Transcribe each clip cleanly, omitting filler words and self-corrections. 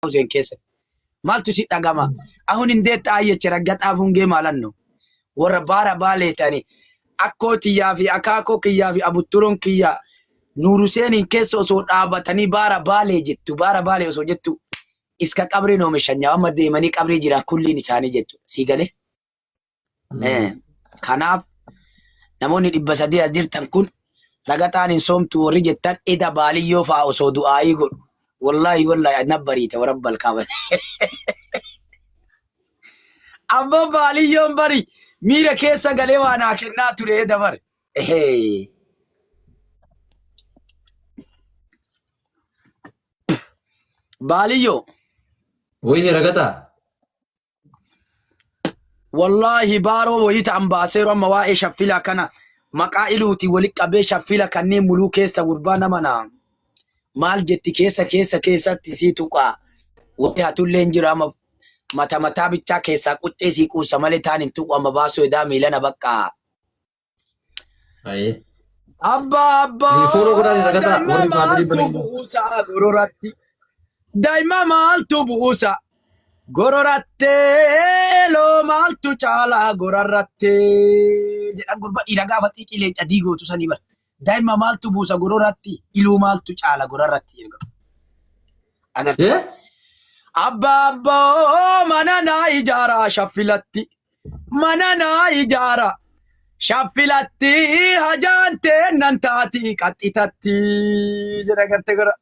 Hussein keessa. Maaltu si dhagama? Ahun indeetta ayyacha raggaxaa hungee maalanno. Warra baara baaleetani akkoo tiyyaa fi akaakoo kiyyaa fi abutturoon kiyyaa Nuur Huseeniin keessa osoo dhaabatanii baara baalee jettu baara baalee osoo jettu iska qabrii oomishanyaa amma deemanii qabrii jira kulliin isaanii jettu sii galee. Kanaaf namoonni 300 as jirtan kun ragaxaan hin soomtu warri jettan eda baaliyyoo fa'aa osoo du'aayii godhu. Wallahi nabbariite warabbal kaabate. Abbo baaliyyoon bari miira keessa galee waan haa kennaa ture dabar. Baaliyyoo. Wayne ragata. Wallahi baaroo wayita ambaaseero amma waa'ee shaffila kana maqaa iluuti wali qabee shaffila kanneen muluu keessa gurbaa nama naa. Maal jetti keessatti sii tuqaa. Wanti hatullee hin jiru amma mataa bichaa keessaa quccee sii kuusa malee taan hin tuqu amma baasoo edaa miilana bakka. Abba. Daa'ima maaltu bu'uusa gororrattee loo maaltu caalaa gororrattee jedhan gurba dhiira gaafa xiiqii leenca diigootu sanii bara. Daa'ima maaltu buusa gororratti iluu maaltu caala gororratti agartee. Abba mana naa ijaara shaffilatti mana naa ijaara shaffilatti hajaan teennan taati qaxxitatti jedha agartee gara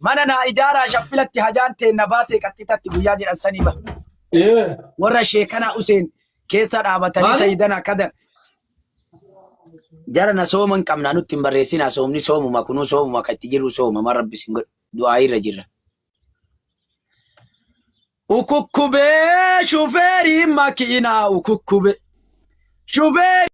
mana naa ijaara shaffilatti hajaan teenna baatee qaxxitatti guyyaa jedhan sanii bara. Warra sheekana Hussein keessa dhaabatanii Sayyidana Kadar. Jara na sooma hin qabnaa nutti hin barreessinaa soomni soomuma kunuu soomuma kan itti jiru soomama rabbi sin godhu du'aa irra jirra. Ukukkubee shufeerii makiinaa ukukkube shufeerii.